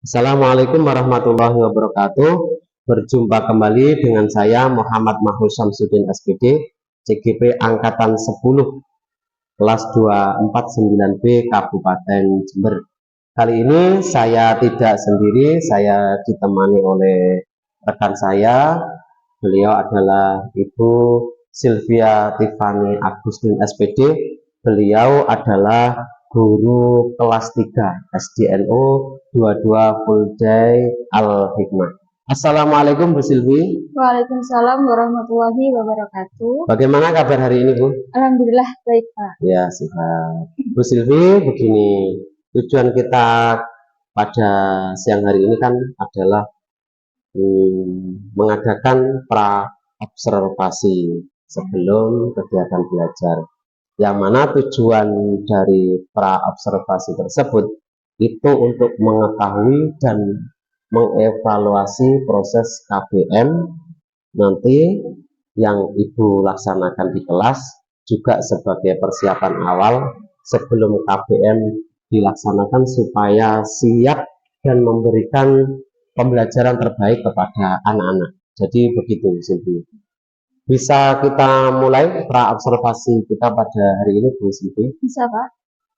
Assalamualaikum warahmatullahi wabarakatuh. Berjumpa kembali dengan saya Muhammad Mahfuz Syamsuddin SPD, CGP Angkatan 10, kelas 249B Kabupaten Jember. Kali ini saya tidak sendiri, saya ditemani oleh rekan saya. Beliau adalah Ibu Sylvia Tiffany Agustin SPD. Beliau adalah guru kelas 3 SDNO 22 Full Day Al Hikmah. Assalamualaikum Bu Silvi. Waalaikumsalam warahmatullahi wabarakatuh. Bagaimana kabar hari ini Bu? Alhamdulillah baik Pak. Ya sehat. Bu Silvi, begini, tujuan kita pada siang hari ini kan adalah mengadakan pra observasi sebelum kegiatan belajar, yang mana tujuan dari pra observasi tersebut itu untuk mengetahui dan mengevaluasi proses KBM nanti yang Ibu laksanakan di kelas, juga sebagai persiapan awal sebelum KBM dilaksanakan supaya siap dan memberikan pembelajaran terbaik kepada anak-anak. Jadi begitu Silvi. Bisa kita mulai pra observasi kita pada hari ini Bu Silvi? Bisa Pak.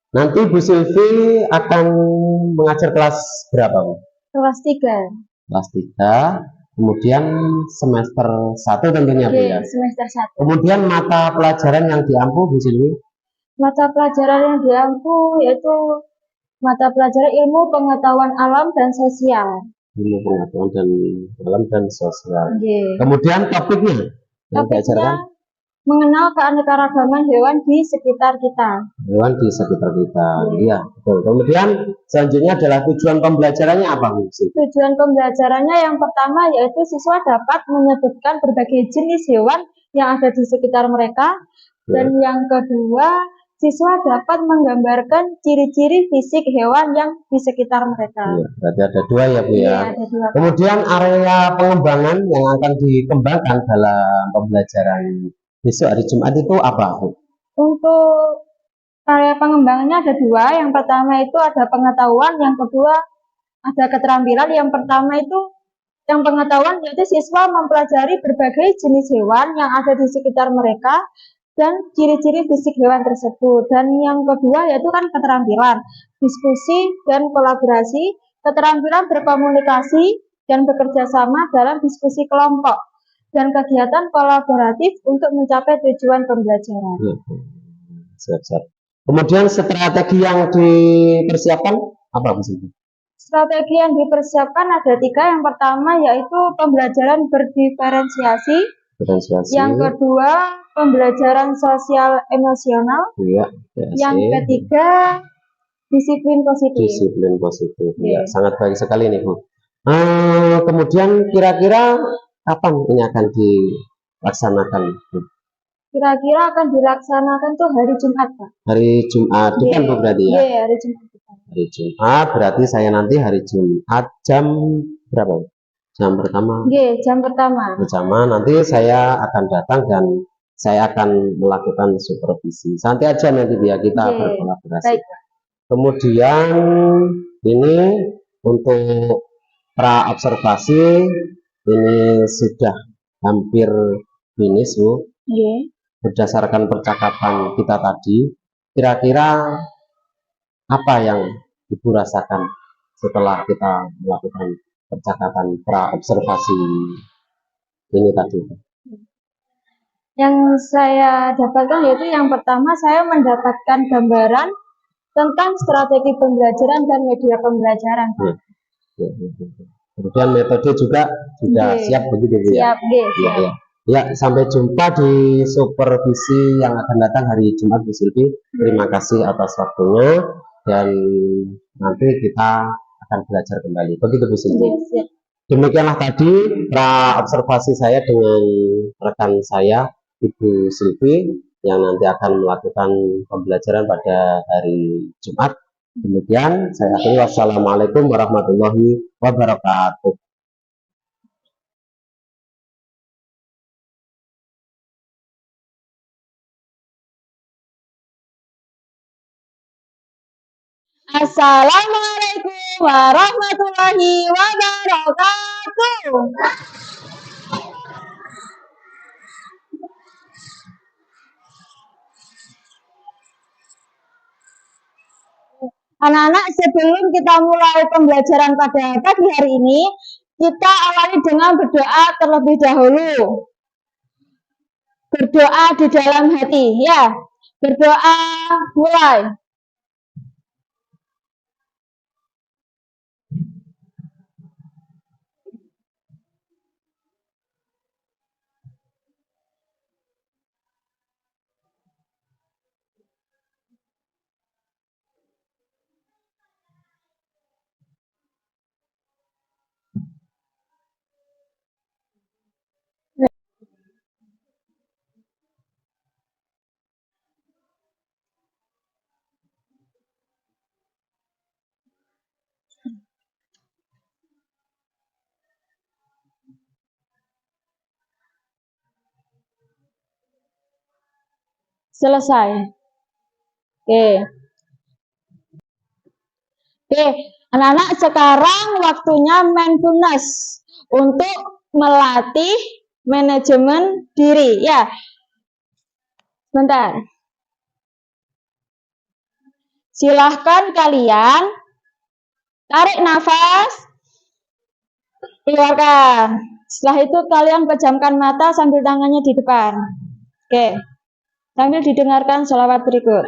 Nanti Bu Silvi akan mengajar kelas berapa Bu? Kelas 3. Kelas 3, kemudian semester 1 tentunya Bu ya? Semester 1. Kemudian mata pelajaran yang diampu Bu Silvi? Mata pelajaran yang diampu yaitu mata pelajaran ilmu pengetahuan alam dan sosial. Ilmu pengetahuan dan alam dan sosial. Kemudian topiknya yang diajarkan? Mengenal keanekaragaman hewan di sekitar kita. Hewan di sekitar kita, iya betul. Kemudian selanjutnya adalah tujuan pembelajarannya apa Bu? Tujuan pembelajarannya yang pertama yaitu siswa dapat menyebutkan berbagai jenis hewan yang ada di sekitar mereka. Dan yang kedua, siswa dapat menggambarkan ciri-ciri fisik hewan yang di sekitar mereka. Ya, berarti ada dua ya Bu ya. Iya, ada dua. Kemudian area pengembangan yang akan dikembangkan dalam pembelajaran besok hari Jumat itu apa Bu? Untuk area pengembangannya ada dua. Yang pertama itu ada pengetahuan, yang kedua ada keterampilan. Yang pertama itu yang pengetahuan, yaitu siswa mempelajari berbagai jenis hewan yang ada di sekitar mereka dan ciri-ciri fisik hewan tersebut. Dan yang kedua yaitu kan keterampilan, diskusi dan kolaborasi, keterampilan berkomunikasi dan bekerja sama dalam diskusi kelompok, dan kegiatan kolaboratif untuk mencapai tujuan pembelajaran. Siap-siap. Kemudian strategi yang dipersiapkan apa Bu? Strategi yang dipersiapkan ada 3. Yang pertama yaitu pembelajaran berdiferensiasi. Yang kedua pembelajaran sosial emosional. Ya, yang ketiga disiplin positif. Disiplin positif. Ya, sangat baik sekali nih Bu. Kemudian kira-kira kapan ini akan dilaksanakan Bu? Kira-kira akan dilaksanakan tuh hari Jumat Pak. Hari Jumat itu kan Bu berarti ya? Iya, hari Jumat. Hari Jumat berarti saya nanti hari Jumat jam berapa? Jam pertama? Iya, jam pertama. Nanti saya akan datang dan saya akan melakukan supervisi. Santai aja nanti biar kita berkolaborasi. Baik. Kemudian ini untuk pra observasi ini sudah hampir finish Bu. Iya. Berdasarkan percakapan kita tadi, kira-kira apa yang Ibu rasakan setelah kita melakukan percakapan pra observasi ini tadi? Yang saya dapatkan yaitu yang pertama saya mendapatkan gambaran tentang strategi pembelajaran dan media pembelajaran. Kemudian metode juga sudah siap begitu ya? Siap. Ya, sampai jumpa di supervisi yang akan datang hari Jumat Bu Silvi. Terima kasih atas waktunya dan nanti kita akan belajar kembali. Begitu Bu Silvi. Demikianlah tadi pra observasi saya dengan rekan saya Ibu Silvi yang nanti akan melakukan pembelajaran pada hari Jumat. Demikian saya akhiri. Wassalamualaikum warahmatullahi wabarakatuh. Assalamualaikum warahmatullahi wabarakatuh. Anak-anak, sebelum kita mulai pembelajaran pada pagi hari ini, kita awali dengan berdoa terlebih dahulu. Berdoa di dalam hati, ya. Berdoa, mulai. Selesai. Oke, anak-anak, sekarang waktunya mindfulness untuk melatih manajemen diri, ya. Bentar. Silahkan kalian tarik nafas, keluarkan. Setelah itu kalian pejamkan mata sambil tangannya di depan. Oke. Sambil didengarkan sholawat berikut.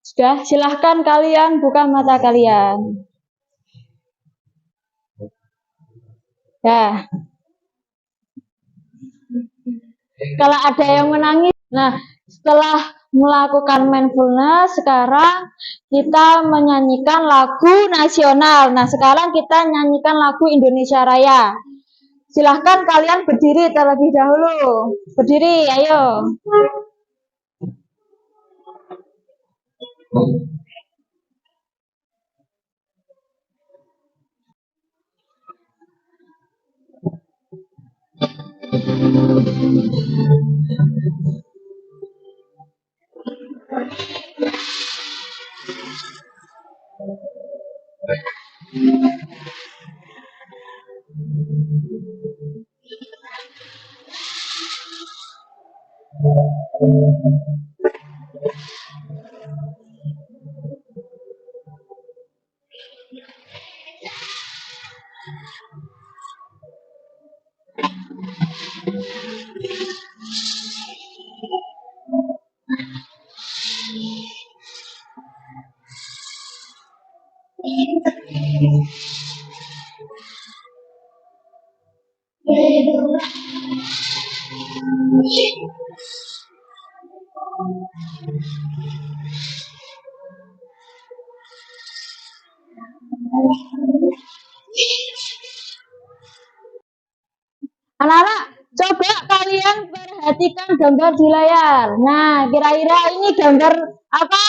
Sudah, silahkan kalian buka mata kalian. Ya. Kalau ada yang menangis, nah setelah melakukan mindfulness, sekarang kita menyanyikan lagu nasional. Nah, sekarang kita nyanyikan lagu Indonesia Raya. Silahkan kalian berdiri terlebih dahulu. Berdiri, ayo. Anak-anak, coba kalian perhatikan gambar di layar. Nah, kira-kira ini gambar apa?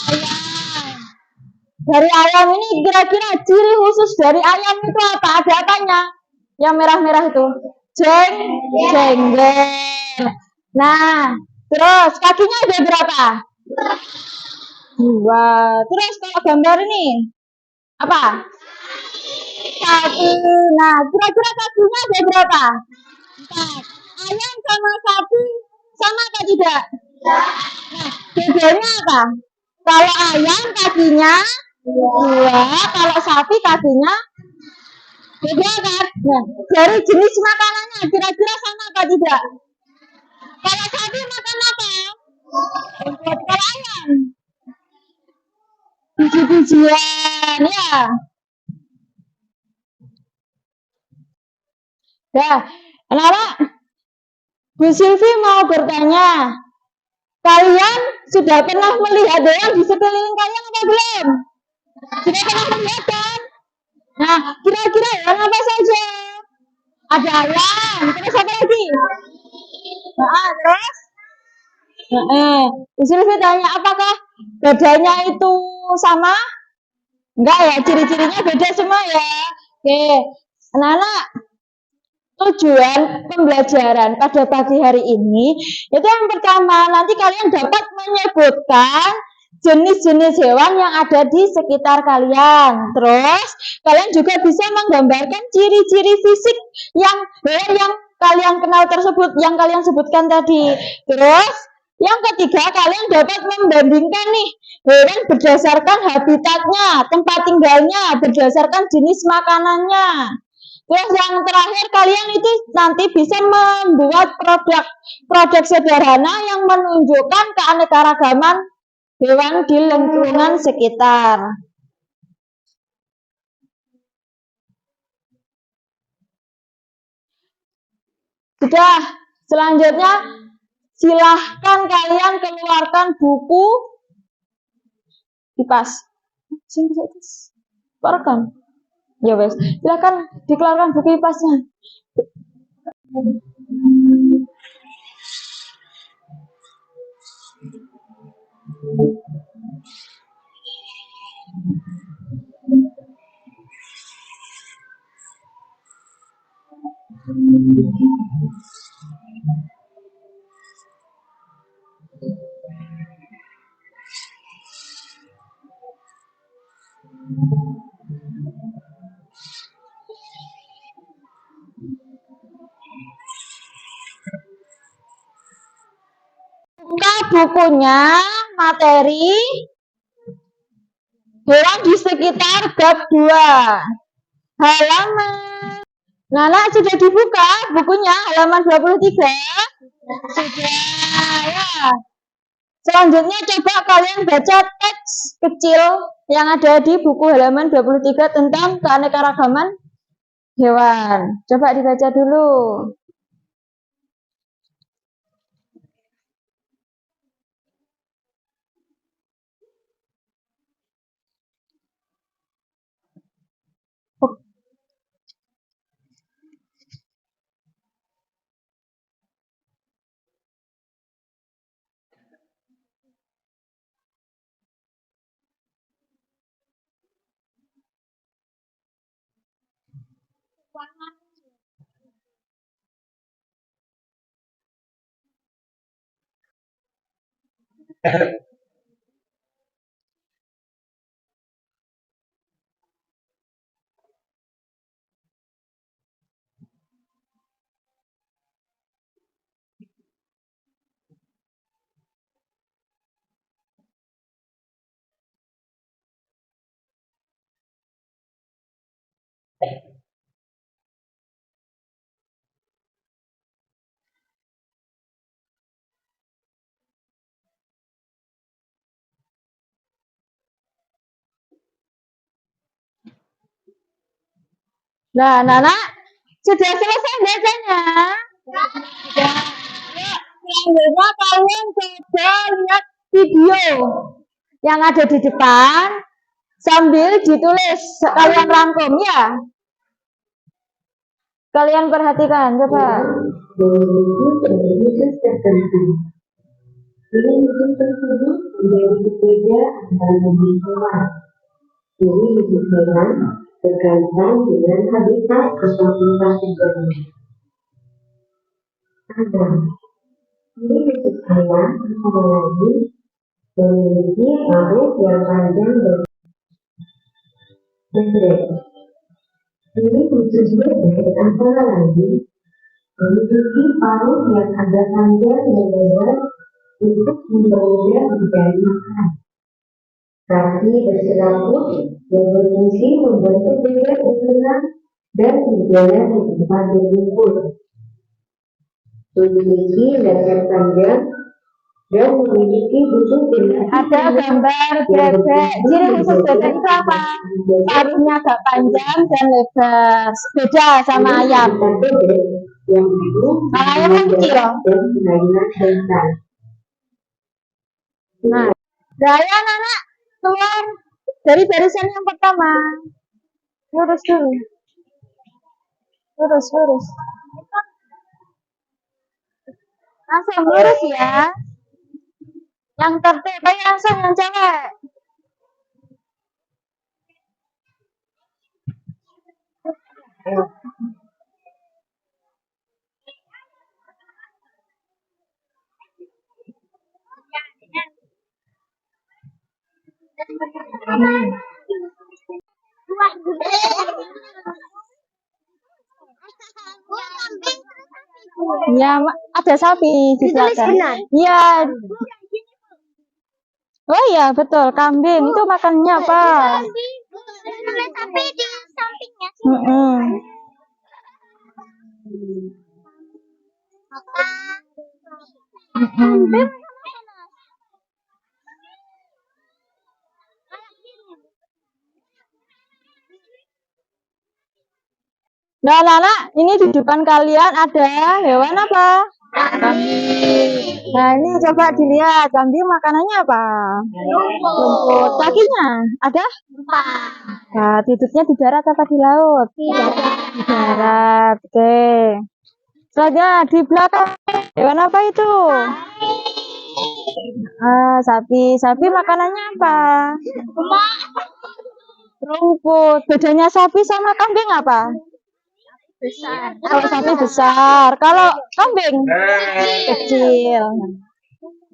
Ayam. Dari ayam ini kira-kira ciri khusus dari ayam itu apa? Ada apanya? Yang merah-merah itu. Jenggot. Nah, terus kakinya ada berapa? 2. Terus kalau gambar ini apa? 1. Nah, kira-kira kakinya ada berapa? 4. Ayam sama sapi sama apa tidak? Nah, bedanya apa? Kalau ayam kakinya 2, kalau sapi kakinya beda kan? Nah, dari jenis makanannya kira-kira sama apa tidak? Kalau sapi makan apa? Kalau ayam biji-bijian, ya. Dah, anak-anak, Bu Silvi mau bertanya, kalian sudah pernah melihat hewan di sekeliling kalian atau belum? Sudah pernah melihat kan? Nah, kira-kira hewan apa saja? Ada ayam, terus apa lagi? Nah, terus? Bu Silvi tanya, apakah badannya itu sama? Enggak ya, ciri-cirinya beda semua ya. Oke, anak-anak, tujuan pembelajaran pada pagi hari ini itu yang pertama, nanti kalian dapat menyebutkan jenis-jenis hewan yang ada di sekitar kalian. Terus kalian juga bisa menggambarkan ciri-ciri fisik yang hewan yang kalian kenal tersebut, yang kalian sebutkan tadi. Terus yang ketiga, kalian dapat membandingkan nih hewan berdasarkan habitatnya, tempat tinggalnya, berdasarkan jenis makanannya. Terus yang terakhir, kalian itu nanti bisa membuat produk sederhana yang menunjukkan keanekaragaman hewan di lingkungan sekitar. Sudah, selanjutnya silahkan kalian keluarkan buku kipas. Keluarkan. Ya wes, silahkan dikeluarkan buku kipasnya. Buka bukunya, materi hewan di sekitar bab 2. Halaman. Nana sudah dibuka bukunya halaman 23. Sudah ya. Selanjutnya coba kalian baca teks kecil yang ada di buku halaman 23 tentang keanekaragaman hewan. Coba dibaca dulu. Nah, Nana sudah selesai bacanya? Sudah. Selanjutnya kalian coba lihat video yang ada di depan sambil ditulis. Kalian rangkum ya. Kalian perhatikan, coba. Ini musim tersebut menjadi berbeda antara jenis hewan. Ini jenis hewan berkaitan dengan habitat atau tempat tinggalnya. Ada. Ini jenis hewan antara lain memiliki paruh yang panjang dan pendek. Ini khusus bebek antara lain memiliki paruh yang agak panjang dan lebar untuk mempermudah mencari makan. Kaki berselaput yang berfungsi membantu bebek bergerak dan berjalan di tempat berlumpur. Memiliki leher panjang dan memiliki busuk dengan Ada gambar bebek. Ciri khusus bebek itu apa? Paruhnya agak panjang dan lebar. Beda sama ayam. yang itu Kalau ayam kan kecil. dan mainan besar. Nah, gaya anak keluar dari barisan yang pertama. Lurus dulu. Lurus. Langsung lurus ya. Yang tertib langsung yang cewek. Ya, ada sapi di belakang. Iya. Oh iya, betul. Kambing itu makannya apa? Sapi di sampingnya. Mm-mm. Mm-mm. Nah, anak, ini di depan kalian ada hewan apa? Kambing. Nah, ini coba dilihat, kambing makanannya apa? Rumput. Kakinya ada? Nah, tidurnya di darat apa di laut? Di darat. Oke. Selanjutnya di belakang hewan apa itu? Sapi. Sapi makanannya apa? Rumput. Bedanya sapi sama kambing apa? Besar. Kalau sapi besar, kalau kambing kecil.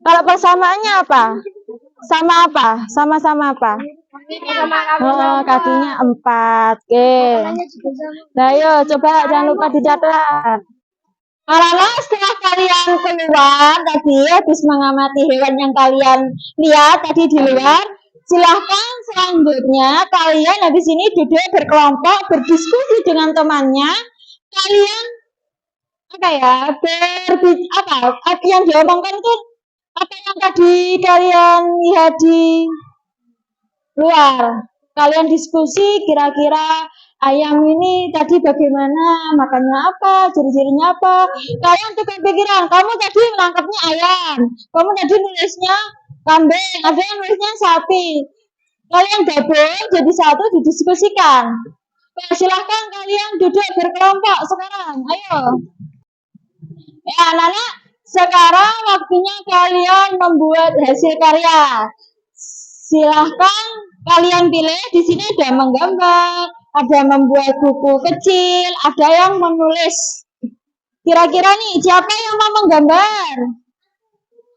Kalau persamaannya apa? Sama apa? Sama-sama apa? Kakinya 4. Oke. Nah, yuk coba jangan lupa dicatat. Kalau setelah kalian keluar tadi habis mengamati hewan yang kalian lihat tadi di luar, silahkan selanjutnya kalian habis ini duduk berkelompok berdiskusi dengan temannya. Kalian apa yang diomongkan itu apa yang tadi kalian lihat di luar. Kalian diskusi kira-kira ayam ini tadi bagaimana, makannya apa, ciri-cirinya apa. Kalian tukar pikiran, kamu tadi menangkapnya ayam, kamu tadi nulisnya kambing, ada yang nulisnya sapi. Kalian gabung jadi satu didiskusikan. Silahkan kalian duduk berkelompok sekarang, ayo. Ya, anak-anak, sekarang waktunya kalian membuat hasil karya. Silahkan kalian pilih. Di sini ada menggambar, ada membuat buku kecil, ada yang menulis. Kira-kira nih siapa yang mau menggambar?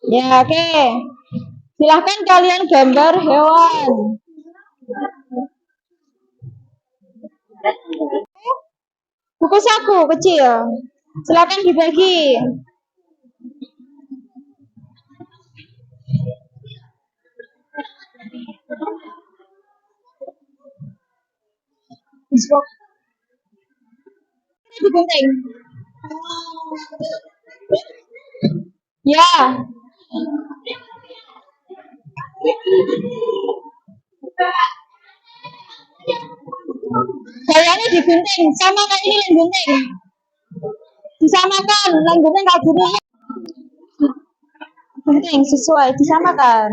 Ya, oke. Silahkan kalian gambar hewan. Buku saku kecil. Silakan dibagi. Digunting. Ya. Kayaknya digunting sama kayak ini yang gunting. Disamakan, yang gunting kayak gini. Gunting sesuai, disamakan.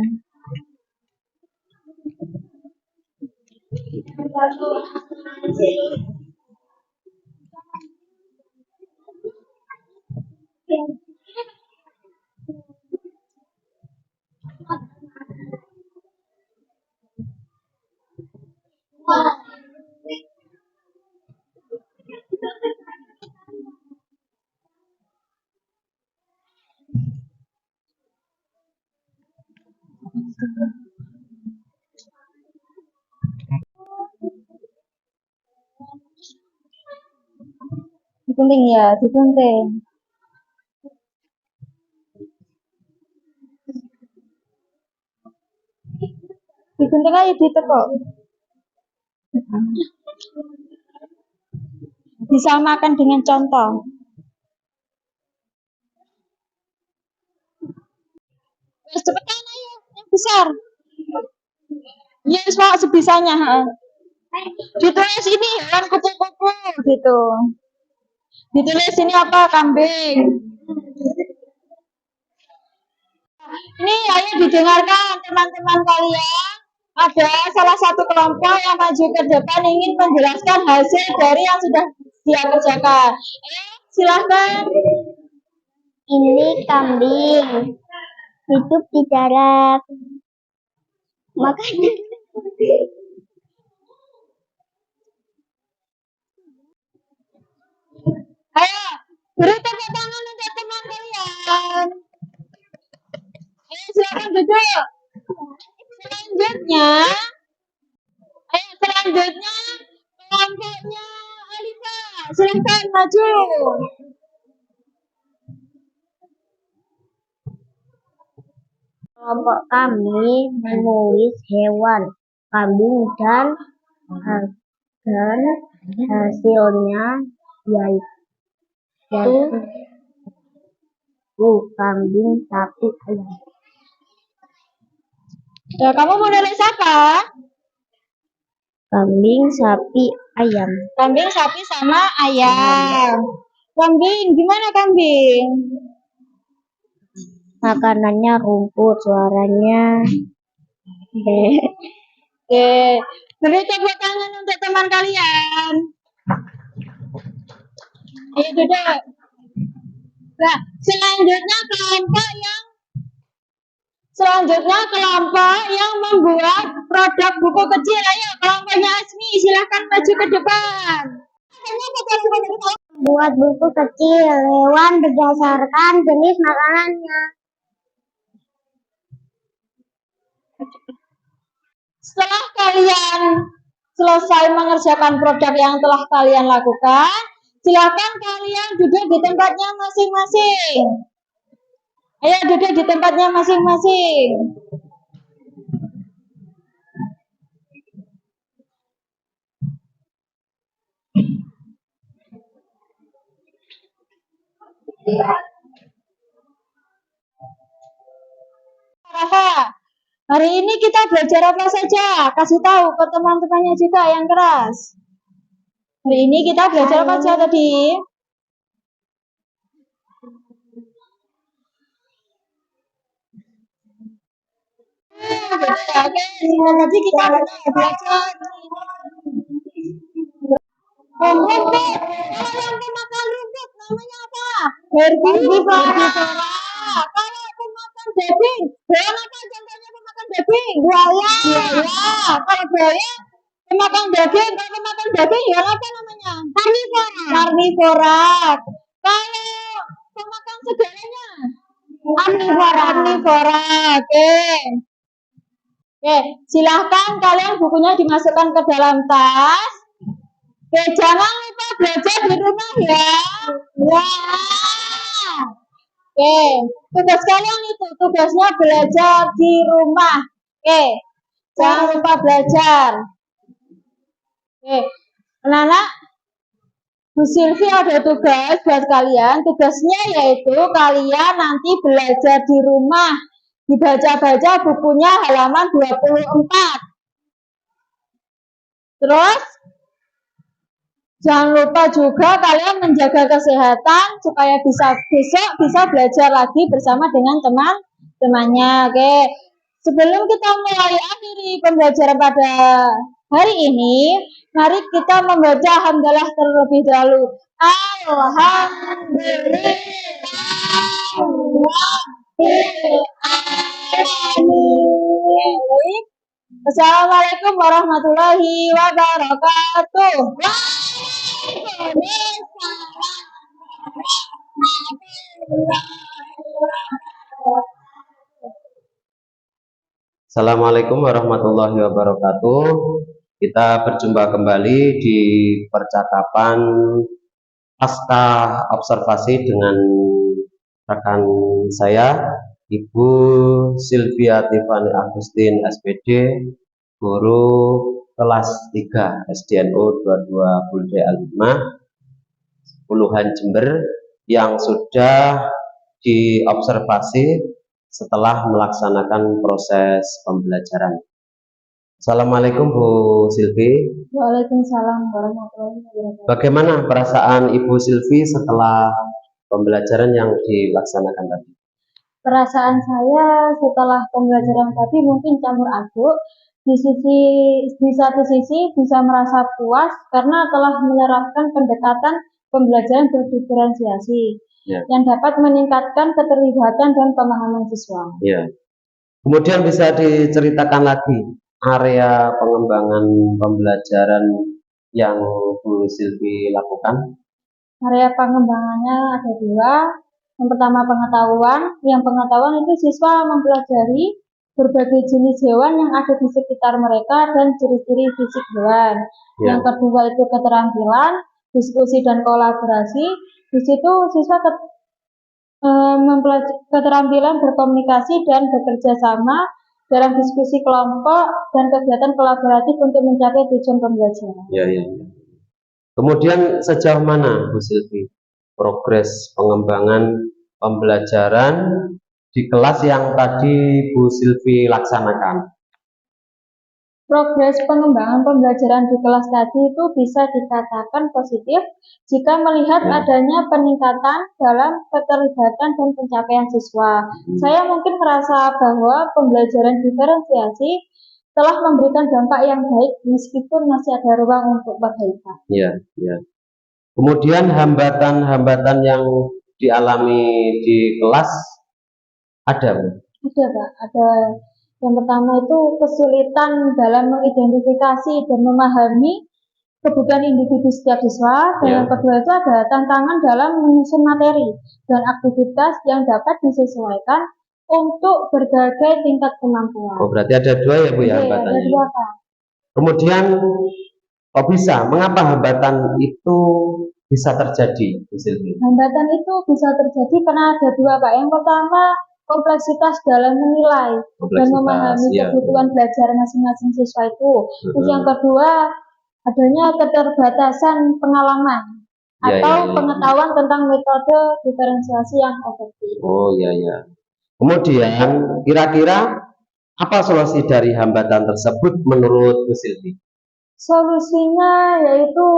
Digunting ya, digunting. Digunting aja ditekuk. Disamakan dengan contoh. Cepetan ayo, yang besar. Ya, sebisanya. Ditulis ini hewan kupu-kupu gitu. Ditulis ini apa? Kambing. Ini ayo didengarkan teman-teman kalian. Ada salah satu kelompok yang maju ke depan ingin menjelaskan hasil dari yang sudah dia kerjakan. Silahkan. Ini kambing hidup di darat. Makanya Ayo, beri tepuk tangan untuk teman kalian. Ayo silakan duduk. Selanjutnya Silakan maju. Kelompok kami menulis hewan kambing dan hasilnya yaitu kambing, sapi, ayam. Ya, kamu mau nulis apa? Kambing, sapi, ayam. Kambing, sapi, sama ayam. Kambing, gimana kambing? Makanannya rumput, suaranya Oke, beri tepuk tangan untuk teman kalian. Ayo duduk. Nah, selanjutnya kelompok yang membuat produk buku kecil. Ayo, kelompoknya Asmi, silahkan maju ke depan. buat buku kecil hewan berdasarkan jenis makanannya. Setelah kalian selesai mengerjakan produk yang telah kalian lakukan, silakan kalian duduk di tempatnya masing-masing. Ayo duduk di tempatnya masing-masing. Rafa, hari ini kita belajar apa saja? Kasih tahu ke teman-temannya juga yang keras. Hari ini kita belajar apa saja tadi? Oke, jadi kita belajar rumput. Kalau yang pemakan rumput namanya apa? Herbivora. Kalau pemakan daging, hewan apa contohnya pemakan daging? Buaya. Kalau buaya pemakan daging, kalau pemakan daging hewan apa namanya? Karnivora. Kalau pemakan segalanya? Omnivora. Oke, silahkan kalian bukunya dimasukkan ke dalam tas. Oke, jangan lupa belajar di rumah ya. Oke, tugas kalian itu tugasnya belajar di rumah. Oke, jangan lupa belajar. Oke, anak-anak, Bu Silvi ada tugas buat kalian. Tugasnya yaitu kalian nanti belajar di rumah. Dibaca-baca bukunya halaman 24. Terus, jangan lupa juga kalian menjaga kesehatan supaya besok bisa belajar lagi bersama dengan teman-temannya. Oke, sebelum kita mulai akhiri pembelajaran pada hari ini, mari kita membaca hamdalah terlebih dahulu. Alhamdulillah. Assalamualaikum warahmatullahi wabarakatuh. Assalamualaikum warahmatullahi wabarakatuh. Kita berjumpa kembali di percakapan pasca observasi dengan rekan saya, Ibu Silvia Tiffany Agustin SPD, guru kelas 3 SDNU 22 Bulde Al5 Puluhan Jember, yang sudah diobservasi setelah melaksanakan proses pembelajaran. Assalamualaikum Bu Silvi. Waalaikumsalam warahmatullahi wabarakatuh. Bagaimana perasaan Ibu Silvi setelah pembelajaran yang dilaksanakan tadi? Perasaan saya setelah pembelajaran tadi mungkin campur aduk. Di satu sisi bisa merasa puas karena telah menerapkan pendekatan pembelajaran berdiferensiasi yang dapat meningkatkan keterlibatan dan pemahaman siswa. Ya. Kemudian bisa diceritakan lagi area pengembangan pembelajaran yang Bu Silvi lakukan? Area pengembangannya ada dua. Yang pertama pengetahuan. Yang pengetahuan itu siswa mempelajari berbagai jenis hewan yang ada di sekitar mereka dan ciri-ciri fisik hewan. Yang kedua itu keterampilan. diskusi dan kolaborasi. Di situ siswa keterampilan berkomunikasi dan bekerja sama dalam diskusi kelompok dan kegiatan kolaboratif untuk mencapai tujuan pembelajaran. Ya, ya, ya. Kemudian sejauh mana Bu Silvi progres pengembangan pembelajaran di kelas yang tadi Bu Silvi laksanakan? Progres pengembangan pembelajaran di kelas tadi itu bisa dikatakan positif jika melihat adanya peningkatan dalam keterlibatan dan pencapaian siswa. Saya mungkin merasa bahwa pembelajaran diferensiasi telah memberikan dampak yang baik meskipun masih ada ruang untuk perbaikan. Ya, ya. Kemudian hambatan-hambatan yang dialami di kelas ada, Bu? Ada, Pak. Ada. Yang pertama itu kesulitan dalam mengidentifikasi dan memahami kebutuhan individu setiap siswa. Dan yang kedua itu ada tantangan dalam menyusun materi dan aktivitas yang dapat disesuaikan untuk berbagai tingkat kemampuan. Oh, berarti ada dua ya, Bu, ya, hambatannya? Ada dua, Pak. Kemudian kok bisa? Mengapa hambatan itu bisa terjadi, Bu Silvi? Hambatan itu bisa terjadi karena ada dua, Pak. Yang pertama, kompleksitas dalam menilai dan memahami kebutuhan belajar masing-masing siswa itu. Terus yang kedua, adanya keterbatasan pengalaman atau pengetahuan tentang metode diferensiasi yang efektif. Oh, ya, ya. Kemudian kira-kira apa solusi dari hambatan tersebut menurut Bu Silvi? Solusinya yaitu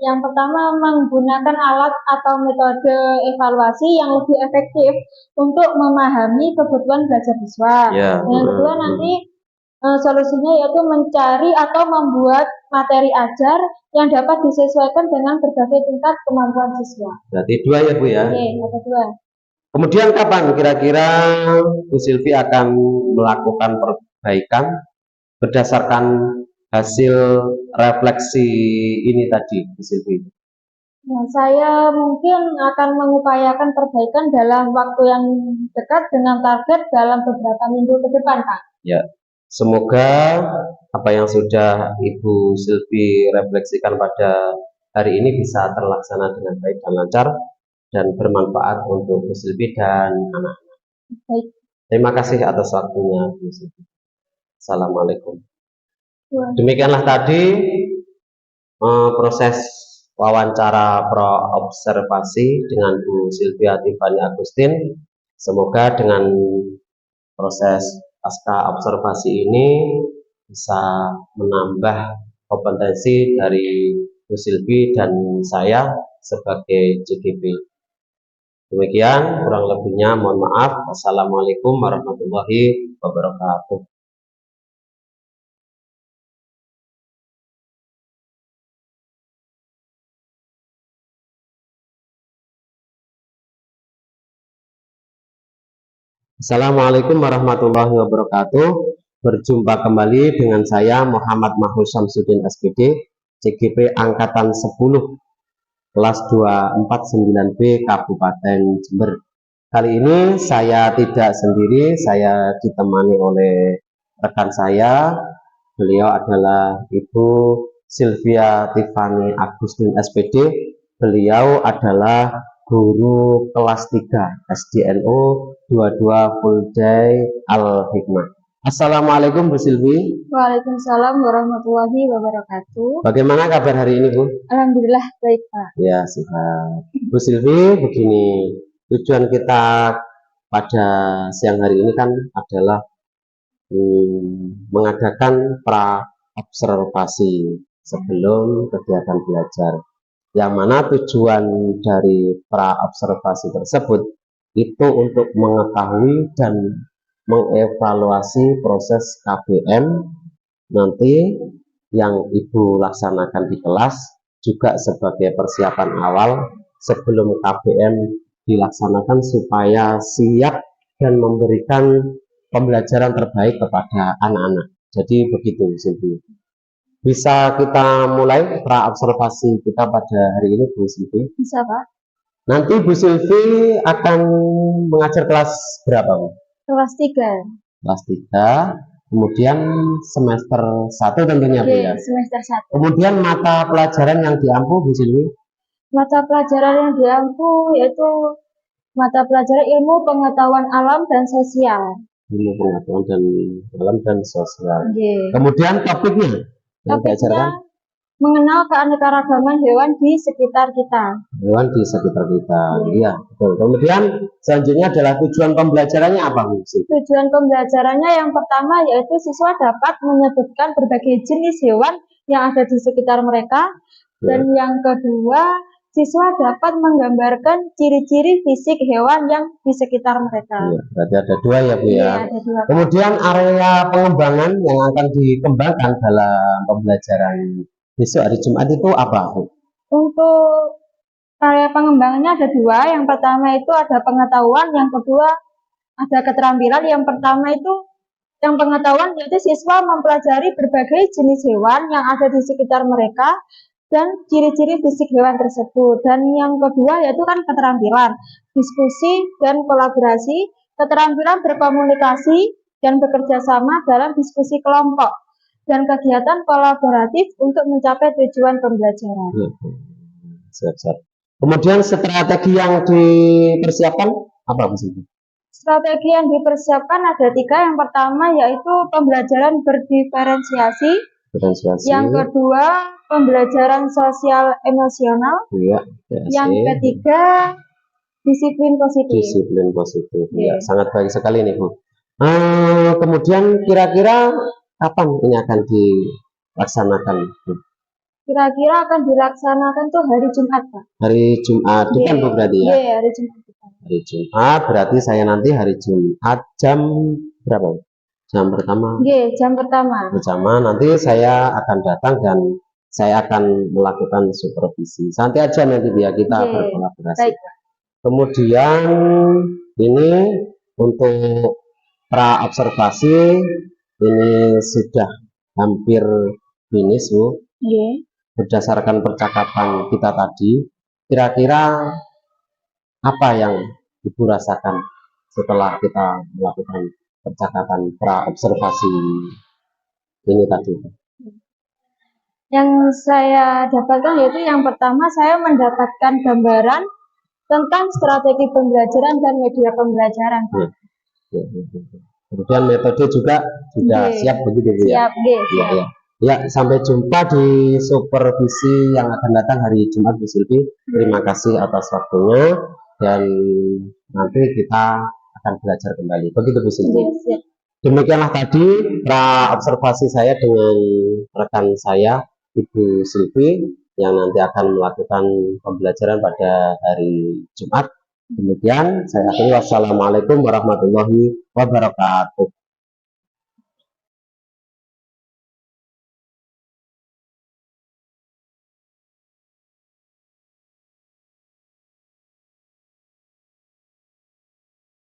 yang pertama menggunakan alat atau metode evaluasi yang lebih efektif untuk memahami kebutuhan belajar siswa. Yang kedua nanti solusinya yaitu mencari atau membuat materi ajar yang dapat disesuaikan dengan berbagai tingkat kemampuan siswa. Berarti dua ya, Bu, ya? Oke, ada dua. Kemudian kapan kira-kira Bu Silvi akan melakukan perbaikan berdasarkan hasil refleksi ini tadi, Bu Silvi? Nah, saya mungkin akan mengupayakan perbaikan dalam waktu yang dekat dengan target dalam beberapa minggu ke depan, Pak. Ya, semoga apa yang sudah Ibu Silvi refleksikan pada hari ini bisa terlaksana dengan baik dan lancar dan bermanfaat untuk Bu Silvi dan anak-anak. Baik. Terima kasih atas waktunya, Bu Silvi. Assalamualaikum. Demikianlah tadi proses wawancara pro-observasi dengan Bu Silvia Tiffany Agustin. Semoga dengan proses pasca observasi ini bisa menambah kompetensi dari Bu Silvi dan saya sebagai CGP. Demikian, kurang lebihnya mohon maaf. Wassalamualaikum warahmatullahi wabarakatuh. Assalamualaikum warahmatullahi wabarakatuh. Berjumpa kembali dengan saya Muhammad Mahfuz Syamsuddin SPD, CGP Angkatan 10, kelas 249B Kabupaten Jember. Kali ini saya tidak sendiri, saya ditemani oleh rekan saya. Beliau adalah Ibu Silvia Tiffany Agustin SPD. Beliau adalah guru kelas 3 SDNO 22 Full Day Al-Hikmah. Assalamualaikum Bu Silvi. Waalaikumsalam warahmatullahi wabarakatuh. Bagaimana kabar hari ini, Bu? Alhamdulillah baik, Pak. Ya, sehat. Bu Silvi, begini, tujuan kita pada siang hari ini kan adalah mengadakan pra-observasi sebelum kegiatan belajar. Yang mana tujuan dari pra-observasi tersebut itu untuk mengetahui dan mengevaluasi proses KBM nanti yang Ibu laksanakan di kelas, juga sebagai persiapan awal sebelum KBM dilaksanakan supaya siap dan memberikan pembelajaran terbaik kepada anak-anak. Jadi begitu, Silvi. Bisa kita mulai pra-observasi kita pada hari ini, Bu Silvi? Bisa, Pak. Nanti Bu Silvi akan mengajar kelas berapa, Bu? Kelas 3. Kelas 3, kemudian semester 1 tentunya, Bu, ya? Semester 1. Kemudian mata pelajaran yang diampu, Bu Silvi? Mata pelajaran yang diampu yaitu mata pelajaran ilmu pengetahuan alam dan sosial. Ilmu pengetahuan dan alam dan sosial. Nggih. Kemudian topiknya yang diajarkan Topiknya mengenal keanekaragaman hewan di sekitar kita. hewan di sekitar kita. Iya, betul. Kemudian selanjutnya adalah tujuan pembelajarannya apa, Bu Sri? Tujuan pembelajarannya yang pertama yaitu siswa dapat menyebutkan berbagai jenis hewan yang ada di sekitar mereka. Dan yang kedua, siswa dapat menggambarkan ciri-ciri fisik hewan yang di sekitar mereka. Iya, berarti ada dua ya, Bu Iya, ya. ada dua. Kemudian area pengembangan yang akan dikembangkan dalam pembelajaran besok hari Jumat itu apa, Bu? Untuk area pengembangannya ada dua. Yang pertama itu ada pengetahuan, yang kedua ada keterampilan. Yang pertama itu yang pengetahuan yaitu siswa mempelajari berbagai jenis hewan yang ada di sekitar mereka dan ciri-ciri fisik hewan tersebut. Dan yang kedua yaitu kan keterampilan, diskusi dan kolaborasi, keterampilan berkomunikasi dan bekerja sama dalam diskusi kelompok, dan kegiatan kolaboratif untuk mencapai tujuan pembelajaran. Siap-siap. Kemudian strategi yang dipersiapkan apa, Bu Sri? Strategi yang dipersiapkan ada tiga. Yang pertama yaitu pembelajaran berdiferensiasi. Diferensiasi. Yang kedua pembelajaran sosial emosional. Iya, Yang ketiga disiplin positif. disiplin positif. Iya. Ya, sangat baik sekali nih, Bu. Kemudian kira-kira kapan ini akan dilaksanakan, Bu? Kira-kira akan dilaksanakan tuh hari Jumat, Pak. Hari Jumat, bukan, Bu, berarti ya? Iya, hari Jumat. Hari Jumat, berarti saya nanti hari Jumat jam berapa, Bu? Jam pertama. Iya, jam pertama. Bersama nanti saya akan datang dan saya akan melakukan supervisi. Santai aja nanti biar kita Oke, berkolaborasi. baik. Kemudian ini untuk pra observasi ini sudah hampir finish, Bu. Iya. Berdasarkan percakapan kita tadi, kira-kira apa yang Ibu rasakan setelah kita melakukan percakapan pra observasi ini tadi? Yang saya dapatkan yaitu yang pertama saya mendapatkan gambaran tentang strategi pembelajaran dan media pembelajaran. Ya. Kemudian metode juga sudah Oke. siap begitu, Bu, ya? Siap, nggih, Ya, siap. ya. Ya, sampai jumpa di supervisi yang akan datang hari Jumat, Bu Silvi. Terima kasih atas waktunya dan nanti kita akan belajar kembali. Begitu, Bu Silvi. Nggih, siap. Demikianlah tadi pra observasi saya dengan rekan saya, Ibu Silvi, yang nanti akan melakukan pembelajaran pada hari Jumat. Demikian, saya akhiri. Wassalamualaikum warahmatullahi wabarakatuh.